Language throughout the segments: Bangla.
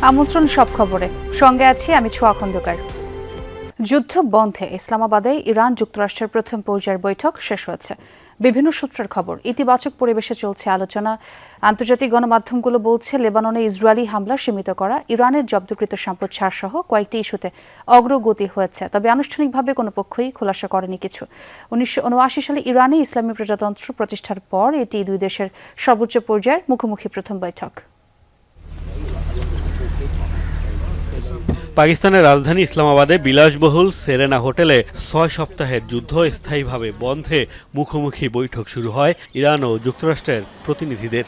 আমন্ত্রণ সব খবরে, সঙ্গে আছি আমি ছোঁয়া খন্দকার। যুদ্ধ বন্ধে ইসলামাবাদে ইরান যুক্তরাষ্ট্রের প্রথম পর্যায়ের বৈঠক শেষ হয়েছে। বিভিন্ন সূত্রের খবর, ইতিবাচক পরিবেশে চলছে আলোচনা। আন্তর্জাতিক গণমাধ্যমগুলো বলছে লেবাননে ইসরায়েলি হামলা সীমিত করা, ইরানের জব্দকৃত সম্পদ ছাড় সহ কয়েকটি ইস্যুতে অগ্রগতি হয়েছে, তবে আনুষ্ঠানিকভাবে কোনো পক্ষই খোলাসা করেনি কিছু। 1979 সালে ইরানে ইসলামী প্রজাতন্ত্র প্রতিষ্ঠার পর এটি দুই দেশের সর্বোচ্চ পর্যায়ের মুখোমুখি প্রথম বৈঠক। পাকিস্তানের রাজধানী ইসলামাবাদে বিলাসবহুল সেরেনা হোটেলে 6 সপ্তাহের যুদ্ধ স্থায়ীভাবে বন্ধে মুখোমুখি বৈঠক শুরু হয় ইরান ও যুক্তরাষ্ট্রের প্রতিনিধিদের।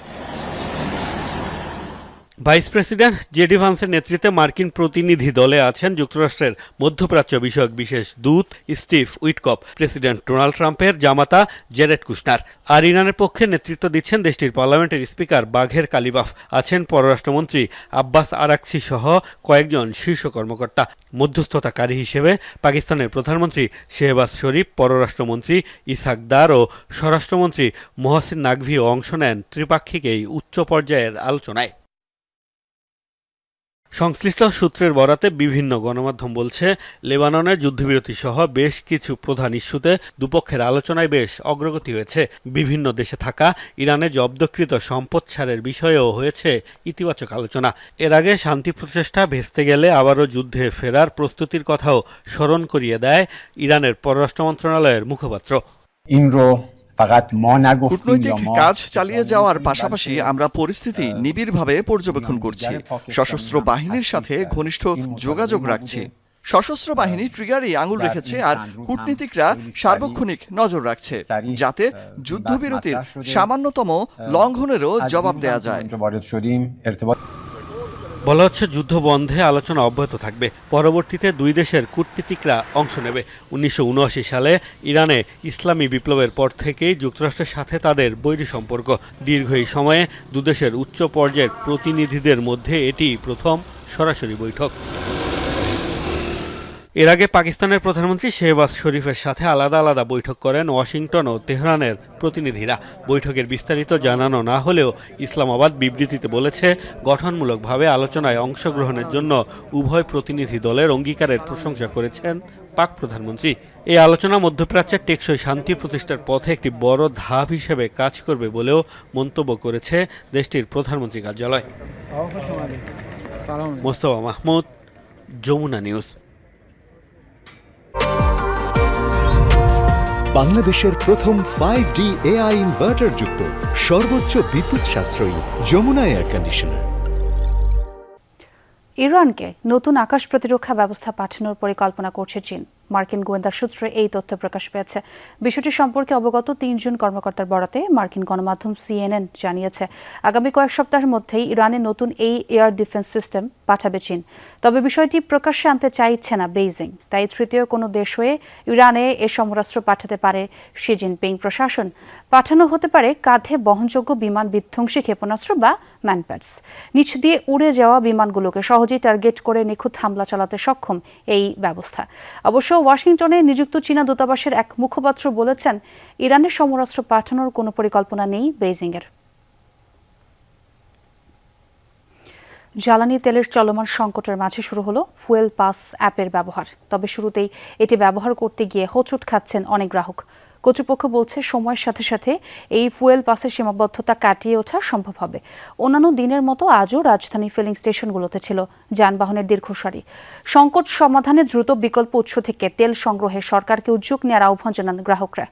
ভাইস প্রেসিডেন্ট জেডি ভান্সের নেতৃত্বে মার্কিন প্রতিনিধি দলে আছেন যুক্তরাষ্ট্রের মধ্যপ্রাচ্য বিষয়ক বিশেষ দূত স্টিভ উইটকপ, প্রেসিডেন্ট ডোনাল্ড ট্রাম্পের জামাতা জেরেড কুশনার। আর ইরানের পক্ষে নেতৃত্ব দিচ্ছেন দেশটির পার্লামেন্টের স্পিকার বাঘের কালিবাফ, আছেন পররাষ্ট্রমন্ত্রী আব্বাস আরাকচি সহ কয়েকজন শীর্ষ কর্মকর্তা। মধ্যস্থতাকারী হিসেবে পাকিস্তানের প্রধানমন্ত্রী শেহবাজ শরীফ, পররাষ্ট্রমন্ত্রী ইসহাক দার ও স্বরাষ্ট্রমন্ত্রী মোহসিন নাকভিও অংশ নেন ত্রিপাক্ষিক এই উচ্চ পর্যায়ের আলোচনায়। সংশ্লিষ্ট সূত্রের বরাতে বিভিন্ন গণমাধ্যম বলছে, লেবাননের যুদ্ধবিরতি সহ বেশ কিছু প্রধান ইস্যুতে দুপক্ষের আলোচনায় বেশ অগ্রগতি হয়েছে। বিভিন্ন দেশে থাকা ইরানে জব্দকৃত সম্পদ ছাড়ের বিষয়েও হয়েছে ইতিবাচক আলোচনা। এর আগে শান্তি প্রচেষ্টা ভেস্তে গেলে আবারও যুদ্ধে ফেরার প্রস্তুতির কথাও স্মরণ করিয়ে দেয় ইরানের পররাষ্ট্র মন্ত্রণালয়ের মুখপাত্র। কূটনৈতিক কাজ চালিয়ে যাওয়ার পাশাপাশি আমরা পরিস্থিতি নিবিড়ভাবে পর্যবেক্ষণ করছি, সশস্ত্র বাহিনীর সাথে ঘনিষ্ঠ যোগাযোগ রাখছি। সশস্ত্র বাহিনী ট্রিগারে আঙুল রেখেছে আর কূটনীতিকরা সার্বক্ষণিক নজর রাখছে, যাতে যুদ্ধবিরতির সামান্যতম লঙ্ঘনেরও জবাব দেয়া যায়। বলা হচ্ছে, যুদ্ধ বন্ধে আলোচনা অব্যাহত থাকবে। পরবর্তীতে দুই দেশের কূটনীতিকরা অংশ নেবে। 1979 সালে ইরানে ইসলামী বিপ্লবের পর থেকেই যুক্তরাষ্ট্রের সাথে তাদের বৈরী সম্পর্ক। দীর্ঘ এই সময়ে দুদেশের উচ্চ পর্যায়ের প্রতিনিধিদের মধ্যে এটি প্রথম সরাসরি বৈঠক। এর আগে পাকিস্তানের প্রধানমন্ত্রী শেহবাজ শরীফের সাথে আলাদা আলাদা বৈঠক করেন ওয়াশিংটন ও তেহরানের প্রতিনিধিরা। বৈঠকের বিস্তারিত জানানো না হলেও ইসলামাবাদ বিবৃতিতে বলেছে, গঠনমূলকভাবে আলোচনায় অংশগ্রহণের জন্য উভয় প্রতিনিধি দলের অঙ্গীকারের প্রশংসা করেছেন পাক প্রধানমন্ত্রী। এই আলোচনা মধ্যপ্রাচ্যের টেকসই শান্তি প্রতিষ্ঠার পথে একটি বড় ধাপ হিসেবে কাজ করবে বলেও মন্তব্য করেছে দেশটির প্রধানমন্ত্রী কার্যালয়। মোস্তফা মাহমুদ, যমুনা নিউজ। বাংলাদেশের প্রথম 5D AI ইনভার্টার যুক্ত সর্বোচ্চ বিদ্যুৎ সাশ্রয়ী যমুনা এয়ার কন্ডিশনার। ইরানকে নতুন আকাশ প্রতিরক্ষা ব্যবস্থা পাঠানোর পরিকল্পনা করছে চীন। মার্কিন গোয়েন্দা সূত্রে এই তথ্য প্রকাশ পেয়েছে। বিষয়টি সম্পর্কে অবগত 3 জন কর্মকর্তার বরাতে মার্কিন গণমাধ্যম CNN জানিয়েছে, আগামী কয়েক সপ্তাহের মধ্যেই ইরানে নতুন এই এয়ার ডিফেন্স সিস্টেম পাঠাবে চীন। তবে বিষয়টি প্রকাশ্যে আনতে চাইছে না বেইজিং। তাই তৃতীয় কোনো দেশ হয়ে ইরানে এ সমরাস্ত্র পাঠাতে পারে শি জিনপিং প্রশাসন। পাঠানো হতে পারে কাঁধে বহনযোগ্য বিমান বিধ্বংসী ক্ষেপণাস্ত্র বা ম্যানপ্যাডস। নিচ দিয়ে উড়ে যাওয়া বিমানগুলোকে সহজেই টার্গেট করে নিখুঁত হামলা চালাতে সক্ষম এই ব্যবস্থা। অবশ্য ওয়াশিংটনে নিযুক্ত চীনা দূতাবাসের এক মুখপাত্র বলেছেন, ইরানের সমরাস্ত্র পাঠানোর কোনো পরিকল্পনা নেই বেইজিংয়ের। জ্বালানি তেলের চলমান সংকটের মাঝে শুরু হলো ফুয়েল পাস অ্যাপের ব্যবহার। তবে শুরুতেই এটি ব্যবহার করতে গিয়ে হোঁচট খাচ্ছেন অনেক গ্রাহক। কর্তৃপক্ষ বলছে, সময়ের সাথে সাথে এই ফুয়েল পাসের সীমাবদ্ধতা কাটিয়ে ওঠা সম্ভব হবে। অন্যান্য দিনের মতো আজও রাজধানীর ফিলিং স্টেশনগুলোতে ছিল যানবাহনের দীর্ঘ সারি। সংকট সমাধানে দ্রুত বিকল্প উৎস থেকে তেল সংগ্রহে সরকারকে উদ্যোগ নেওয়ার আহ্বান জানান গ্রাহকরা।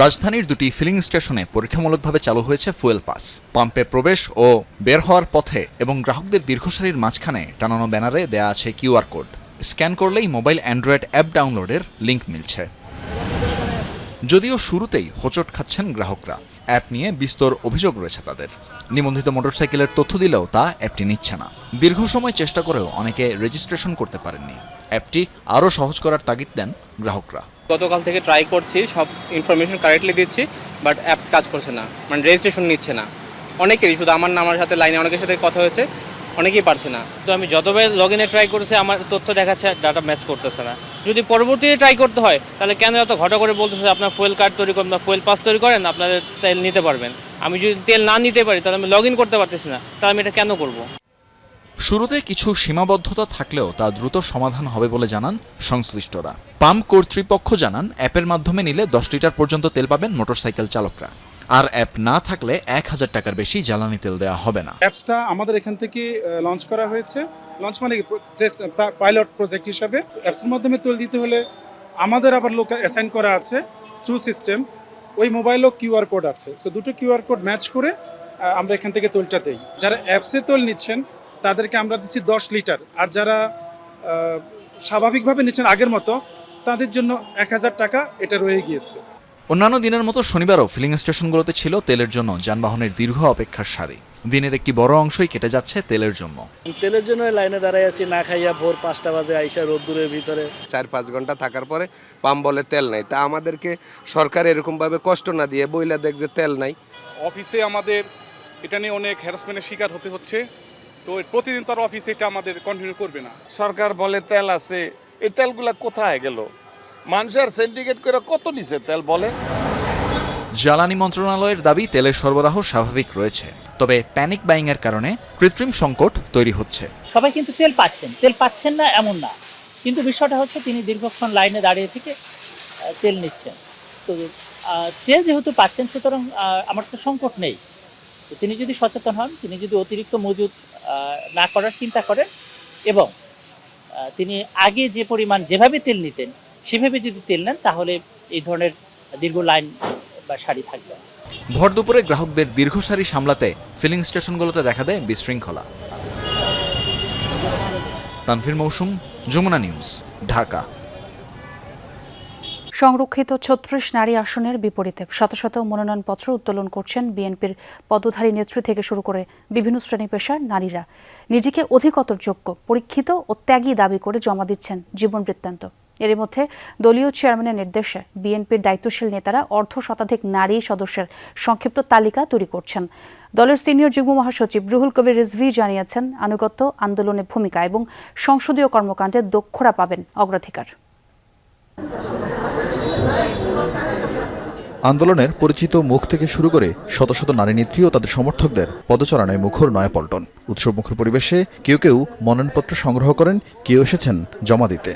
রাজধানীর দুটি ফিলিং স্টেশনে পরীক্ষামূলকভাবে চালু হয়েছে ফুয়েল পাস। পাম্পে প্রবেশ ও বের হওয়ার পথে এবং গ্রাহকদের দীর্ঘ সারির মাঝখানে টানানো ব্যানারে দেয়া আছে QR কোড। স্ক্যান করলেই মোবাইল অ্যান্ড্রয়েড অ্যাপ ডাউনলোডের লিঙ্ক মিলছে। যদিও শুরুতেই হোঁচট খাচ্ছেন গ্রাহকরা। অ্যাপ নিয়ে বিস্তর অভিযোগ রয়েছে তাদের। নিবন্ধিত মোটরসাইকেলের তথ্য দিলেও তা অ্যাপটি নিচ্ছে না। দীর্ঘ সময় চেষ্টা করেও অনেকে রেজিস্ট্রেশন করতে পারেননি। অ্যাপটি আরও সহজ করার তাগিদ দেন গ্রাহকরা। গতকাল থেকে ট্রাই করছি, সব ইনফরমেশন কারেক্টলি দিচ্ছি, বাট অ্যাপস কাজ করছে না, মানে রেজিস্ট্রেশন নিচ্ছে না। অনেকেরই, শুধু আমার না, আমার সাথে লাইনে অনেকের সাথে কথা হয়েছে, অনেকেই পারছে না। তো আমি যতবার লগ ইনে ট্রাই করেছি আমার তথ্য দেখাচ্ছে ডাটা ম্যাচ করতেছে না। যদি পরবর্তীতে ট্রাই করতে হয় তাহলে কেন এত ঘটা করে বলতেছে আপনার ফুয়েল কার্ড তৈরি করেন বা ফুয়েল পাস তৈরি করেন, আপনাদের তেল নিতে পারবেন। আমি যদি তেল না নিতে পারি তাহলে আমি লগ ইন করতে পারতেছি না, তাহলে আমি এটা কেন করব? শুরুতে কিছু সীমাবদ্ধতা থাকলেও তা দ্রুত সমাধান হবে বলে জানান সংশ্লিষ্টরা। পাম্প কর্তৃপক্ষ জানান অ্যাপের মাধ্যমে নিলে 10 লিটার পর্যন্ত তেল পাবেন মোটরসাইকেল চালকরা, আর অ্যাপ না থাকলে 1000 টাকার বেশি জ্বালানি তেল দেওয়া হবে না। অ্যাপসটা আমাদের এখান থেকে লঞ্চ করা হয়েছে। লঞ্চ মানে টেস্ট পাইলট প্রজেক্ট হিসাবে। অ্যাপসের মাধ্যমে তেল দিতে হলে আমাদের আবার লোক অ্যাসাইন করা আছে থ্রু সিস্টেম। ওই মোবাইলও কিউআর কোড আছে, সো দুটো কিউআর কোড ম্যাচ করে আমরা এখান থেকে তেলটা দেই। যারা অ্যাপসে তেল নিচ্ছেন তাদেরকে আমরা দিচ্ছি 10 লিটার, আর যারা স্বাভাবিকভাবে নিচ্ছেন আগের মতো তাদের জন্য 1000 টাকা এটা রয়ে গিয়েছে। অন্যান্য দিনের মতো শনিবারও ফিলিং স্টেশনগুলোতে ছিল তেলের জন্য যানবাহনের দীর্ঘ অপেক্ষার সারি। দিনের একটি বড় অংশই কেটে যাচ্ছে তেলের জন্য। তেলের জন্য লাইনে দাঁড়ায় আছি, না খাইয়া ভোর 5টা বাজে আইসা রোদ্দুরের ভিতরে 4-5 ঘন্টা থাকার পরে পাম্প বলে তেল নাই। তা আমাদেরকে সরকার এরকমভাবে কষ্ট না দিয়ে বইলা দেখ যে তেল নাই। অফিসে আমাদের এটা নিয়ে অনেক হ্যারাসমেন্টের শিকার হতে হচ্ছে, তো প্রতিদিন তার অফিসে এটা আমাদের কন্টিনিউ করবে না। সরকার বলে তেল আছে, এই তেলগুলা কোথায় গেল? মানুষের সিন্ডিকেট করে কত নিছে তেল বলে। জ্বালানি মন্ত্রণালয়ের দাবি তেলের সরবরাহ স্বাভাবিক রয়েছে, তবে প্যানিক বাইং এর কারণে কৃত্রিম সংকট তৈরি হচ্ছে। সবাই কিন্তু তেল পাচ্ছেন না এমন না, কিন্তু বিষয়টা হচ্ছে তিনি দীর্ঘক্ষণ লাইনে দাঁড়িয়ে থেকে তেল নিচ্ছেন। তো তেল যেহেতু পাচ্ছেন, সুতরাং আমার তো সংকট নেই। তো তিনি যদি সচেতন হন, তিনি যদি অতিরিক্ত মজুদ না করার চিন্তা করেন এবং তিনি আগে যে পরিমাণ যেভাবে তেল নিতেন সেভাবে যদি তেল নেন, তাহলে এই ধরনের দীর্ঘ লাইন বা সারি থাকবে। ভর দুপুরে গ্রাহকদের দীর্ঘ সারি সামলাতে ফিলিং স্টেশনগুলোতে দেখা দেয় বিশৃঙ্খলা। তানভীর মৌসুম, যমুনা নিউজ, ঢাকা। সংরক্ষিত 36 নারী আসনের বিপরীতে শত শত মনোনয়নপত্র উত্তোলন করছেন বিএনপির পদধারী নেত্রী থেকে শুরু করে বিভিন্ন শ্রেণী পেশার নারীরা। নিজেকে অধিকতর যোগ্য, পরীক্ষিত ও ত্যাগী দাবি করে জমা দিচ্ছেন জীবন বৃত্তান্ত। এর মধ্যে দলীয় চেয়ারম্যানের নির্দেশে বিএনপির দায়িত্বশীল নেতারা অর্ধশতাধিক নারী সদস্যের সংক্ষিপ্ত তালিকা তৈরি করছেন। দলের সিনিয়র যুগ্ম মহাসচিব রুহুল কবির রিজভী জানিয়েছেন, আনুগত্য, আন্দোলনে ভূমিকা এবং সংসদীয় কর্মকাণ্ডে দক্ষরা পাবেন অগ্রাধিকার। আন্দোলনের পরিচিত মুখ থেকে শুরু করে শত শত নারী নেত্রী ও তাদের সমর্থকদের পদচারণায় মুখর নয়াপল্টন। উৎসবমুখর পরিবেশে কেউ কেউ মনোনয়নপত্র সংগ্রহ করেন, কেউ এসেছেন জমা দিতে।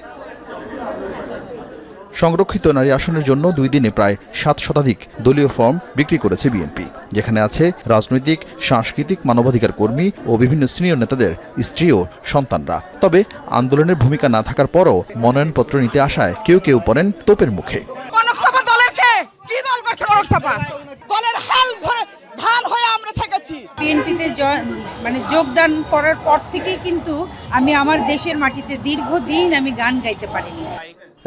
সংরক্ষিত নারী আসনের জন্য 2 দিনে প্রায় 7 শতাধিক দলীয় ফর্ম বিক্রি করেছে বিএনপি, যেখানে আছে রাজনৈতিক, সাংস্কৃতিক, মানবাধিকার কর্মী ও বিভিন্ন সিনিয়র নেতাদের স্ত্রী ও সন্তানরা। তবে আন্দোলনের ভূমিকা না থাকার পরও মনোনয়নপত্র নিতে আসায় কেউ কেউ পড়েন তোপের মুখে। বিএনপিতে যোগদান করার পর থেকেই কিন্তু আমি আমার দেশের মাটিতে দীর্ঘদিন আমি গান গাইতে পারিনি।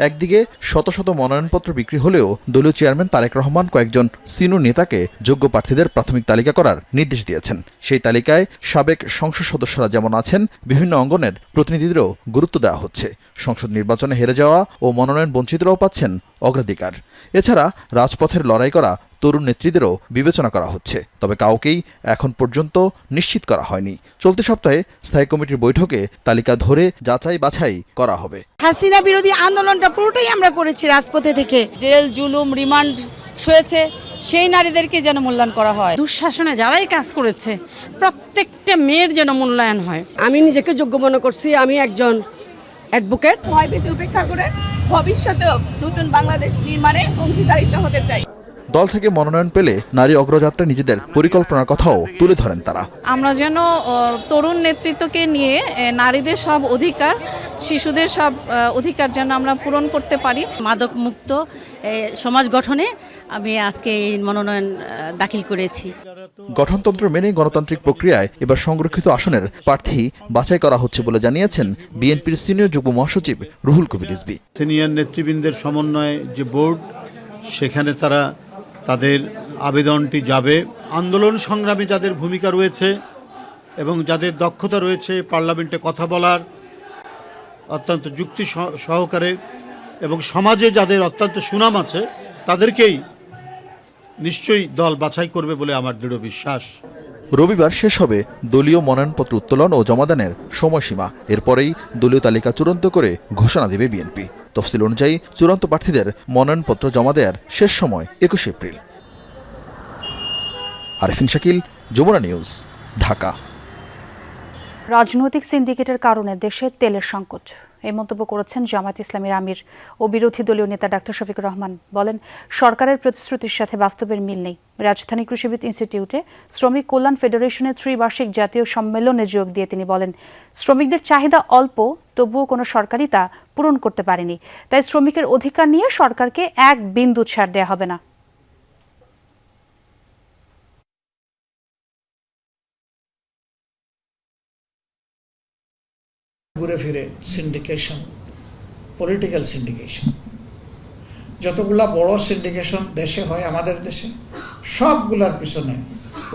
একদিকে শত শত মনোনয়নপত্র বিক্রি হলেও দলীয় চেয়ারম্যান তারেক রহমান কয়েকজন সিনিয়র নেতাকে যোগ্য প্রার্থীদের প্রাথমিক তালিকা করার নির্দেশ দিয়েছেন। সেই তালিকায় সাবেক সংসদ সদস্যরা যেমন আছেন, বিভিন্ন অঙ্গনের প্রতিনিধিদেরও গুরুত্ব দেওয়া হচ্ছে। সংসদ নির্বাচনে হেরে যাওয়া ও মনোনয়ন বঞ্চিতরাও পাচ্ছেন অগ্রাধিকার। এছাড়া রাজপথের লড়াই করা তরুণ নেত্রীদেরও বিবেচনা করা হচ্ছে, তবে কাউকেই এখন পর্যন্ত নিশ্চিত করা হয়নি। চলতি সপ্তাহে স্থায়ী কমিটির বৈঠকে তালিকা ধরে যাচাই বাছাই করা হবে। হাসিনা বিরোধী আন্দোলনটা পুরোটাই আমরা করেছি রাজপথে থেকে। জেল, জুলুম, রিমান্ড হয়েছে, সেই নারীদেরকে যেন মূল্যায়ন করা হয়। দুঃশাসনে যারাই কাজ করেছে প্রত্যেকটা মেয়ের যেন মূল্যায়ন হয়। আমি নিজেকে যোগ্য মনে করছি, আমি একজন অ্যাডভোকেট। ভয়ভীতি উপেক্ষা করে ভবিষ্যতে নতুন বাংলাদেশ নির্মাণে অংশীদারিত্ব হতে চাই। দল থেকে মনোনয়ন পেলে নারী অগ্রযাত্রা নিজেদের পরিকল্পনার কথাও তুলে ধরেন তারা। আমরা যেন তরুণ নেতৃত্বকে নিয়ে নারীদের সব অধিকার, শিশুদের সব অধিকার যেন আমরা পূরণ করতে পারি। মাদক মুক্ত সমাজ গঠনে আমি আজকে এই মনোনয়ন দাখিল করেছি। গঠনতন্ত্র মেনে গণতান্ত্রিক প্রক্রিয়ায় এবার সংরক্ষিত আসনের প্রার্থী বাছাই করা হচ্ছে বলে জানিয়েছেন বিএনপির সিনিয়র যুগ্ম মহাসচিব রুহুল কবির রিজভী। সিনিয়র নেতৃবৃন্দের সমন্বয়ে যে বোর্ড, সেখানে তারা তাদের আবেদনটি যাবে। আন্দোলন সংগ্রামে যাদের ভূমিকা রয়েছে এবং যাদের দক্ষতা রয়েছে পার্লামেন্টে কথা বলার অত্যন্ত যুক্তি সহকারে, এবং সমাজে যাদের অত্যন্ত সুনাম আছে, তাদেরকেই নিশ্চয়ই দল বাছাই করবে বলে আমার দৃঢ় বিশ্বাস। রবিবার শেষ হবে দলীয় মনোনয়নপত্র উত্তোলন ও জমাদানের সময়সীমা। এরপরেই দলীয় তালিকা চূড়ান্ত করে ঘোষণা দেবে বিএনপি। তফসিল অনুযায়ী চূড়ান্ত প্রার্থীদের মনোনয়নপত্র জমা দেওয়ার শেষ সময় 21 এপ্রিল। আরিফিন শাকিল, যমুনা নিউজ, ঢাকা। রাজনৈতিক সিন্ডিকেটের কারণে দেশে তেলের সংকট, এই মন্তব্য করেছেন জামায়াত ইসলামীর আমির ও বিরোধী দলীয় নেতা ডাক্তার শফিকুর রহমান। বলেন, সরকারের প্রতিশ্রুতির সাথে বাস্তবের মিল নেই। রাজধানী কৃষিবিদ ইনস্টিটিউটে শ্রমিক কল্যাণ ফেডারেশনের ত্রিবার্ষিক জাতীয় সম্মেলনে যোগ দিয়ে তিনি বলেন, শ্রমিকদের চাহিদা অল্প, তবুও কোনো সরকারই তা পূরণ করতে পারেনি। তাই শ্রমিকের অধিকার নিয়ে সরকারকে এক বিন্দু ছাড় দেওয়া হবে না। ঘুরে ফিরে সিন্ডিকেশন, পলিটিক্যাল সিন্ডিকেশন, যতগুলা বড় সিন্ডিকেশন দেশে হয় আমাদের দেশে, সবগুলার পিছনে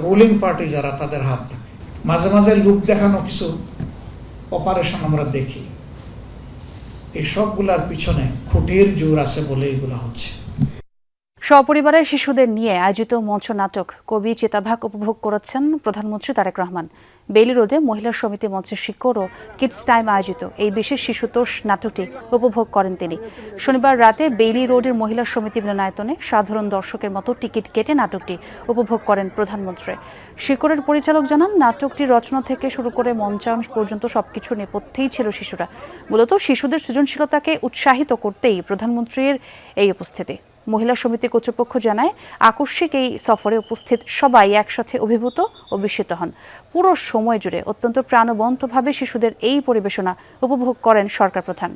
রুলিং পার্টি যারা তাদের হাত থাকে। মাঝে মাঝে লোক দেখানো কিছু অপারেশন আমরা দেখি, এই সবগুলার পিছনে খুঁটির জোর আছে বলে এগুলা হচ্ছে। সপরিবারের শিশুদের নিয়ে আয়োজিত মঞ্চ নাটক কবি চিতাভাগ উপভোগ করেছেন প্রধানমন্ত্রী তারেক রহমান। বেইলি রোডে মহিলা সমিতি মঞ্চের শিক্ষক ও কিডস টাইম আয়োজিত এই বিশেষ শিশুতোষ নাটকটি উপভোগ করেন তিনি। শনিবার রাতে বেইলি রোডের মহিলা সমিতি মিলনায়তনে সাধারণ দর্শকের মতো টিকিট কেটে নাটকটি উপভোগ করেন প্রধানমন্ত্রী। শিকরের পরিচালক জানান, নাটকটির রচনা থেকে শুরু করে মঞ্চায়ন পর্যন্ত সবকিছু নেপথ্যেই ছিল শিশুরা। মূলত শিশুদের সৃজনশীলতাকে উৎসাহিত করতেই প্রধানমন্ত্রীর এই উপস্থিতি। মহিলা সমিতি কর্তৃপক্ষ জানায়, আকস্মিক এই সফরে উপস্থিত সবাই একসাথে অভিভূত ও বিস্মিত হন। পুরো সময় জুড়ে অত্যন্ত প্রাণবন্তভাবে শিশুদের এই পরিবেশনা উপভোগ করেন সরকার প্রধান।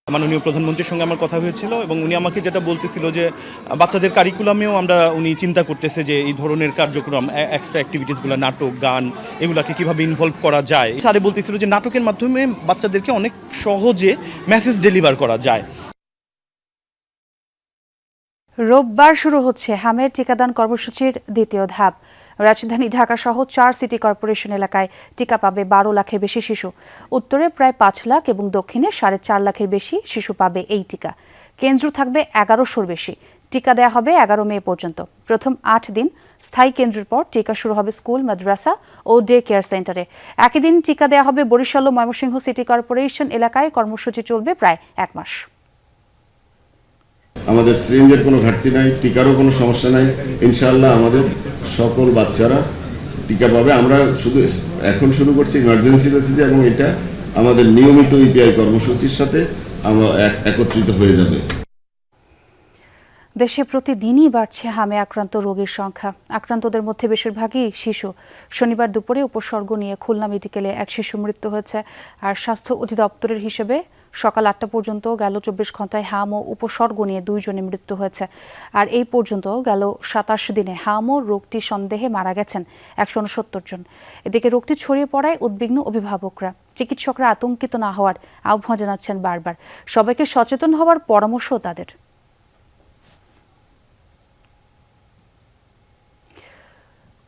মাননীয় প্রধানমন্ত্রীর সঙ্গে আমার কথা হয়েছিল এবং উনি আমাকে যেটা বলতেছিল যে বাচ্চাদের কারিকুলামেও উনি চিন্তা করতেছে যে এই ধরনের কার্যক্রম, এক্সট্রা অ্যাক্টিভিটিসগুলো, নাটক, গান, এগুলাকে কিভাবে ইনভলভ করা যায়। স্যারে বলতেছিল যে নাটকের মাধ্যমে বাচ্চাদেরকে অনেক সহজে মেসেজ ডেলিভার করা যায়। রোববার শুরু হচ্ছে হামের টিকাদান কর্মসূচির দ্বিতীয় ধাপ। রাজধানী ঢাকা সহ 4 সিটি কর্পোরেশন এলাকায় টিকা পাবে 12 লাখের বেশি শিশু। উত্তরে প্রায় 5 লাখ এবং দক্ষিণে 4.5 লাখের বেশি শিশু পাবে এই টিকা। কেন্দ্র থাকবে 1100-র বেশি। টিকা দেয়া হবে 11 মে পর্যন্ত। প্রথম 8 দিন স্থায়ী কেন্দ্রের পর টিকা শুরু হবে স্কুল, মাদ্রাসা ও ডে কেয়ার সেন্টারে। একই দিন টিকা দেয়া হবে বরিশাল ও ময়মনসিংহ সিটি কর্পোরেশন এলাকায়। কর্মসূচি চলবে প্রায় 1 মাস। আমাদের সিরিঞ্জের কোনো ঘাটতি নাই, টিকারও কোনো সমস্যা নাই। ইনশাআল্লাহ আমাদের সকল বাচ্চারা টিকা পাবে। আমরা শুধু এখন শুরু করছি ইমার্জেন্সি বেসিসে এবং এটা আমাদের নিয়মিত ইপিআই কর্মসূচির সাথে আমরা একত্রিত হয়ে যাবে। দেশে প্রতিদিনই বাড়ছে হামে আক্রান্ত রোগীর সংখ্যা। আক্রান্তদের মধ্যে বেশিরভাগই শিশু। শনিবার দুপুরে উপসর্গ নিয়ে খুলনা মেডিকেলে এক শিশু মৃত্যু হয়েছে। আর স্বাস্থ্য অধিদপ্তরের হিসেবে সকাল 8টা পর্যন্ত গেল 24 ঘন্টায় হাম ও উপসর্গ নিয়ে 2 জনের মৃত্যু হয়েছে। আর এই পর্যন্ত গেল 27 দিনে হাম ও রোগটি সন্দেহে মারা গেছেন 169 জন। এদিকে রোগটি ছড়িয়ে পড়ায় উদ্বিগ্ন অভিভাবকরা। চিকিৎসকরা আতঙ্কিত না হওয়ার আহ্বান জানাচ্ছেন বারবার। সবাইকে সচেতন হওয়ার পরামর্শ তাদের।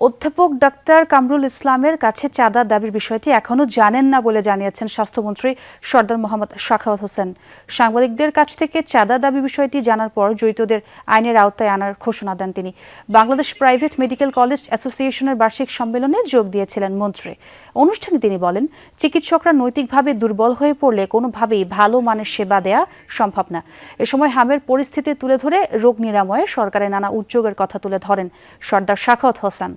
অধ্যাপক ডাক্তার কামরুল ইসলামের কাছে চাঁদা দাবির বিষয়টি এখনও জানেন না বলে জানিয়েছেন স্বাস্থ্যমন্ত্রী সরদার মোহাম্মদ সাখাওয়াত হোসেন। সাংবাদিকদের কাছ থেকে চাঁদা দাবি বিষয়টি জানার পর জড়িতদের আইনের আওতায় আনার ঘোষণা দেন তিনি। বাংলাদেশ প্রাইভেট মেডিকেল কলেজ অ্যাসোসিয়েশনের বার্ষিক সম্মেলনে যোগ দিয়েছিলেন মন্ত্রী। অনুষ্ঠানে তিনি বলেন, চিকিৎসকরা নৈতিকভাবে দুর্বল হয়ে পড়লে কোনোভাবেই ভালো মানের সেবা দেয়া সম্ভব না। এ সময় হামের পরিস্থিতি তুলে ধরে রোগ নিরাময়ে সরকারের নানা উদ্যোগের কথা তুলে ধরেন সরদার সাখাওয়াত হোসেন।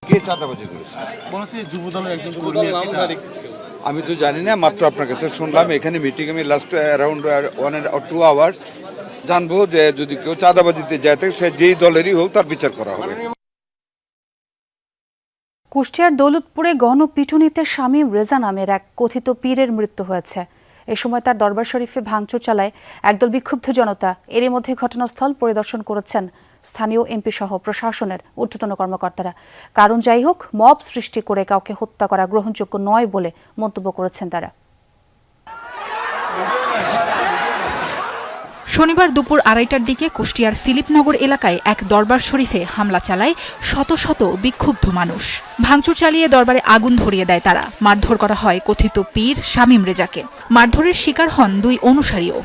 কে চাঁদাবাজি করেছে? আমি তো জানি না, মাত্র আপনার কাছে শুনলাম। এখানে মিটিং আমি লাস্ট অ্যারাউন্ড 1 or 2 hours জানবো যে যদি কেউ চাঁদাবাজিতে যায় থাকে সে যেই দলেরই হোক তার বিচার করা হবে। কুষ্টিয়ার দৌলতপুরে গণপিটুনিতে শামীম রেজা নামের এক কথিত পীরের মৃত্যু হয়েছে। এ সময় তার দরবার শরীফে ভাঙচুর চালায় একদল বিক্ষুব্ধ জনতা। এরই মধ্যে ঘটনাস্থল পরিদর্শন করেছেন স্থানীয় এমপি সহ প্রশাসনের ঊর্ধ্বতন কর্মকর্তারা। কারণ যাই হোক, মব সৃষ্টি করে কাউকে হত্যা করা গ্রহণযোগ্য নয় বলে মন্তব্য করেছেন তারা। শনিবার দুপুর 2:30টার দিকে কুষ্টিয়ার ফিলিপনগর এলাকায় এক দরবার শরীফে হামলা চালায় শত শত বিক্ষুব্ধ মানুষ। ভাঙচুর চালিয়ে দরবারে আগুন ধরিয়ে দেয় তারা। মারধর করা হয় কথিত পীর শামীম রেজাকে। মারধরের শিকার হন 2 অনুসারীও।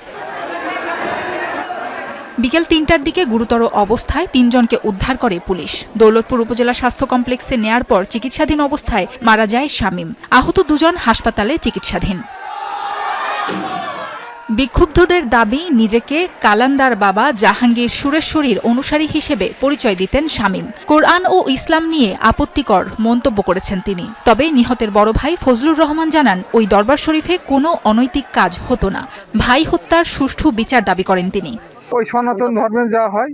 বিকেল ৩টার দিকে গুরুতর অবস্থায় ৩ জনকে উদ্ধার করে পুলিশ। দৌলতপুর উপজেলা স্বাস্থ্য কমপ্লেক্সে নেয়ার পর চিকিৎসাধীন অবস্থায় মারা যায় শামীম। আহত 2 জন হাসপাতালে চিকিৎসাধীন। বিক্ষুব্ধদের দাবি, নিজেকে কালান্দার বাবা জাহাঙ্গীর সুরেশ্বরীর অনুসারী হিসেবে পরিচয় দিতেন শামীম। কোরআন ও ইসলাম নিয়ে আপত্তিকর মন্তব্য করেছেন তিনি। তবে নিহতের বড় ভাই ফজলুর রহমান জানান, ওই দরবার শরীফে কোনো অনৈতিক কাজ হতো না। ভাই হত্যার সুষ্ঠু বিচার দাবি করেন তিনি। ওই সনাতন ধর্মের যা হয়,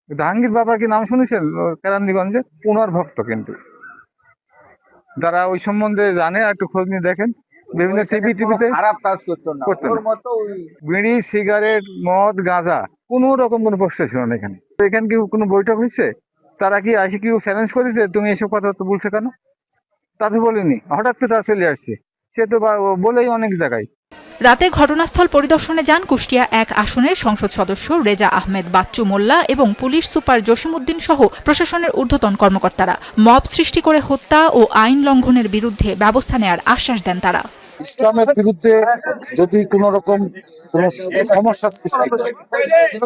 জাহাঙ্গীর বাবার কি নাম শুনেছেন? কেরানীগঞ্জে পুনর্ভক্ত, কিন্তু যারা ওই সম্বন্ধে জানে একটু খোঁজ নিয়ে দেখেন। বিভিন্ন টিভিতে খারাপ কাজ করতো না, বিড়ি, সিগারেট, মদ, গাঁজা কোনো রকম কোনো প্রশ্ন ছিল না এখানে। এখানে কি কোনো বৈঠক হচ্ছে? তারা কি আসে কেউ চ্যালেঞ্জ করেছে তুমি এসব কথা তো বলছে কেন? তা তো বলিনি, হঠাৎ করে তারা চলে আসছে, সে তো বলেই অনেক জায়গায়। রাতে ঘটনাস্থল পরিদর্শনে যান কুষ্টিয়া 1 আসনের সংসদ সদস্য রেজা আহমেদ বাচ্চু মোল্লা এবং পুলিশ সুপার জসিমউদ্দিন সহ প্রশাসনের ঊর্ধ্বতন কর্মকর্তারা। মব সৃষ্টি করে হত্যা ও আইন লঙ্ঘনের বিরুদ্ধে ব্যবস্থা নেয়ার আশ্বাস দেন তারা। ইসলামের বিরুদ্ধে যদি কোনো রকম কোনো সমস্যা সৃষ্টি হয়,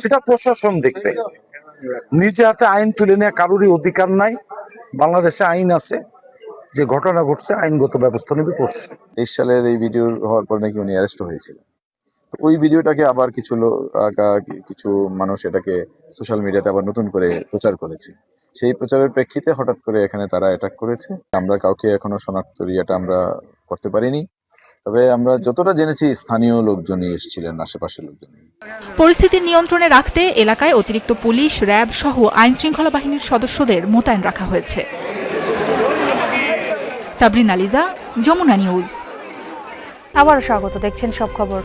সেটা প্রশাসন দেখবে। নিজে হাতে আইন তুলে নেওয়া কারোরই অধিকার নাই। বাংলাদেশে আইন আছে, যে ঘটনা ঘটছে আইনগত ব্যবস্থা নেবে প্রশাসন। 23 সালের এই ভিডিও হওয়ার পর নাকি উনি অ্যারেস্ট হয়েছিলেন। তো ওই ভিডিওটাকে আবার কিছু মানুষ এটাকে সোশ্যাল মিডিয়াতে আবার নতুন করে প্রচার করেছে। সেই প্রচারের প্রেক্ষিতে হঠাৎ করে এখানে তারা অ্যাটাক করেছে। আমরা কাউকে এখনো শনাক্ত ইয়েটা আমরা করতে পারিনি, তবে আমরা যতটা জেনেছি স্থানীয় লোকজনই এসেছিলেন, আশেপাশের লোকজন। পরিস্থিতি নিয়ন্ত্রণে রাখতে এলাকায় অতিরিক্ত পুলিশ, র্যাব সহ আইন শৃঙ্খলা বাহিনীর সদস্যদের মোতায়েন রাখা হয়েছে। সাবরিনা লিজা, যমুনা নিউজ। আবারও স্বাগত, দেখছেন সব খবর।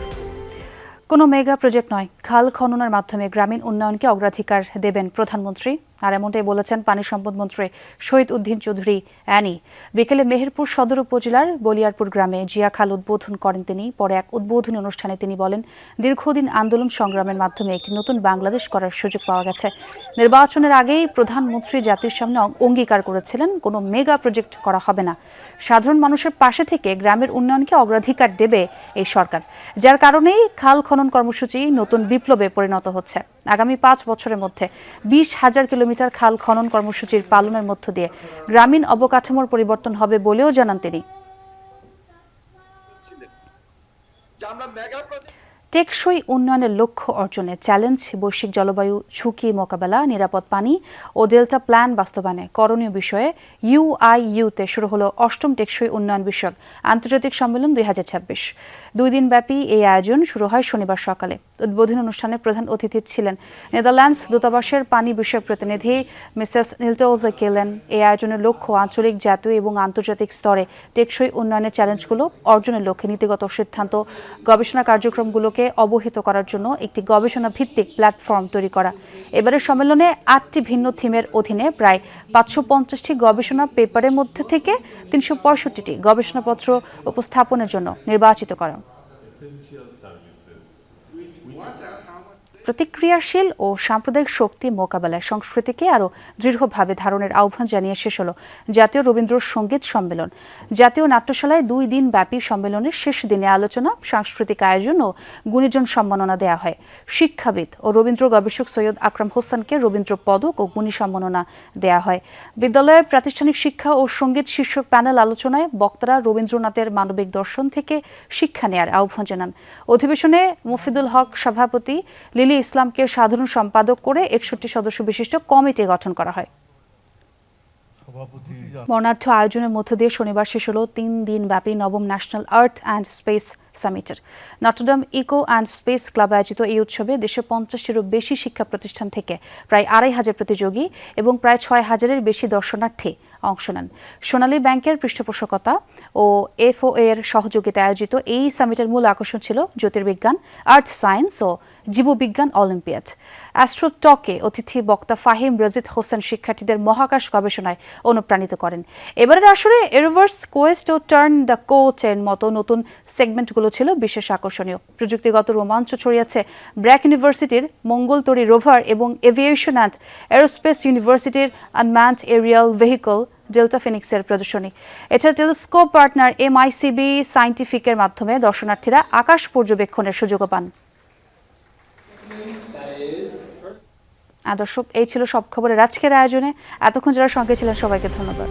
কোনো মেগা প্রজেক্ট নয়, খাল খননের মাধ্যমে গ্রামীণ উন্নয়নকে অগ্রাধিকার দেবেন প্রধানমন্ত্রী। আর এমনটাই বলেছেন পানি সম্পদ মন্ত্রী শহীদ উদ্দিন চৌধুরী অ্যানি। বিকেলে মেহেরপুর সদর উপজেলার বলিয়ারপুর গ্রামে জিয়া খাল উদ্বোধন করেন তিনি। পরে এক উদ্বোধনী অনুষ্ঠানে তিনি বলেন, দীর্ঘদিন আন্দোলন সংগ্রামের মাধ্যমে একটি নতুন বাংলাদেশ করার সুযোগ পাওয়া গেছে। নির্বাচনের আগেই প্রধানমন্ত্রী জাতির সামনে অঙ্গীকার করেছিলেন, কোনো মেগা প্রজেক্ট করা হবে না। সাধারণ মানুষের পাশে থেকে গ্রামের উন্নয়নকে অগ্রাধিকার দেবে এই সরকার, যার কারণেই খাল খনন কর্মসূচি নতুন বিপ্লবে পরিণত হচ্ছে। আগামী 5 বছরের মধ্যে 20,000 কিলোমিটার খাল খনন কর্মসূচির পালনের মধ্য দিয়ে গ্রামীণ অবকাঠামোর পরিবর্তন হবে বলেও জানান তিনি। টেকসই উন্নয়নের লক্ষ্য অর্জনে চ্যালেঞ্জ, বৈশ্বিক জলবায়ু ঝুঁকি মোকাবেলা, নিরাপদ পানি ও ডেল্টা প্ল্যান বাস্তবায়নে করণীয় বিষয়ে UIU-তে শুরু হলো 8ম টেকসই উন্নয়ন বিষয়ক আন্তর্জাতিক সম্মেলন 2026। 2 দিনব্যাপী এই আয়োজন শুরু হয় শনিবার সকালে। উদ্বোধনী অনুষ্ঠানে প্রধান অতিথি ছিলেন নেদারল্যান্ডস দূতাবাসের পানি বিষয়ক প্রতিনিধি মিসেস নিলটোজে কেলেন। এই আয়োজনের লক্ষ্য আঞ্চলিক, জাতীয় এবং আন্তর্জাতিক স্তরে টেকসই উন্নয়নের চ্যালেঞ্জগুলো অর্জনের লক্ষ্যে নীতিগত সিদ্ধান্ত, গবেষণা কার্যক্রমগুলোকে অবহিত করার জন্য একটি গবেষণা ভিত্তিক প্ল্যাটফর্ম তৈরি করা। এবারের সম্মেলনে 8টি ভিন্ন থিমের অধীনে প্রায় 550টি গবেষণা পেপারের মধ্যে থেকে 365টি গবেষণাপত্র উপস্থাপনের জন্য নির্বাচিত করা। প্রতিক্রিয়াশীল ও সাম্প্রদায়িক শক্তি মোকাবেলায় সংস্কৃতিকে আরও দৃঢ়ভাবে ধারণের আহ্বান জানিয়ে শেষ হলো জাতীয় রবীন্দ্র সঙ্গীত সম্মেলন। জাতীয় নাট্যশালায় 2 দিন ব্যাপী সম্মেলনের শেষ দিনে আলোচনা, সাংস্কৃতিক আয়োজন ও গুণীজন সম্মাননা দেওয়া হয়। শিক্ষাবিদ ও রবীন্দ্র গবেষক সৈয়দ আকরাম হোসেনকে রবীন্দ্র পদক ও গুণী সম্মাননা দেওয়া হয়। বিদ্যালয়ে প্রাতিষ্ঠানিক শিক্ষা ও সঙ্গীত শীর্ষক প্যানেল আলোচনায় বক্তারা রবীন্দ্রনাথের মানবিক দর্শন থেকে শিক্ষা নেয়ার আহ্বান জানান। অধিবেশনে মুফিদুল হক সভাপতি, লিলি ইসলামকে সাধারণ সম্পাদক করে 61 সদস্য বিশিষ্ট কমিটি গঠন করা হয়। বর্ণাঢ্য আয়োজনের মধ্য দিয়ে শনিবার শেষ হলো 3 দিন ব্যাপী 9ম ন্যাশনাল আর্থ অ্যান্ড স্পেস সামিটের। Notre Dame eco and space club আয়োজিত এই উৎসবে দেশের 50টিরও বেশি শিক্ষা প্রতিষ্ঠান থেকে প্রায় 2,500 প্রতিযোগী এবং প্রায় 6,000-এর বেশি দর্শনার্থী অংশ নেন। সোনালী ব্যাংকের পৃষ্ঠপোষকতা ও FOA এর সহযোগিতায় আয়োজিত এই সামিটের মূল আকর্ষণ ছিল জ্যোতির্বিজ্ঞান, আর্থ সায়েন্স ও জীববিজ্ঞান অলিম্পিয়াড। অ্যাস্ট্রো টকে অতিথি বক্তা ফাহিম রজিদ হোসেন শিক্ষার্থীদের মহাকাশ গবেষণায় অনুপ্রাণিত করেন। এবারের আসরে এরিভার্স কোয়েস্ট ও টার্ন দ্য কোচের মতো নতুন সেগমেন্টগুলো ছিল বিশেষ আকর্ষণীয়। প্রযুক্তিগত রোমাঞ্চ ছড়িয়েছে ব্র্যাক ইউনিভার্সিটির মঙ্গলতরী রোভার এবং এভিয়েশন অ্যান্ড এরোস্পেস ইউনিভার্সিটির আনম্যান্ড এরিয়াল ভেহিকল ডেল্টা ফিনিক্সের প্রদর্শনী। এছাড়া টেলিস্কোপ পার্টনার MICB সায়েন্টিফিকের মাধ্যমে দর্শনার্থীরা আকাশ পর্যবেক্ষণের সুযোগও পান। দর্শক, এই ছিল সব খবরের আজকের আয়োজনে। এতক্ষণ যারা সঙ্গে ছিলেন সবাইকে ধন্যবাদ।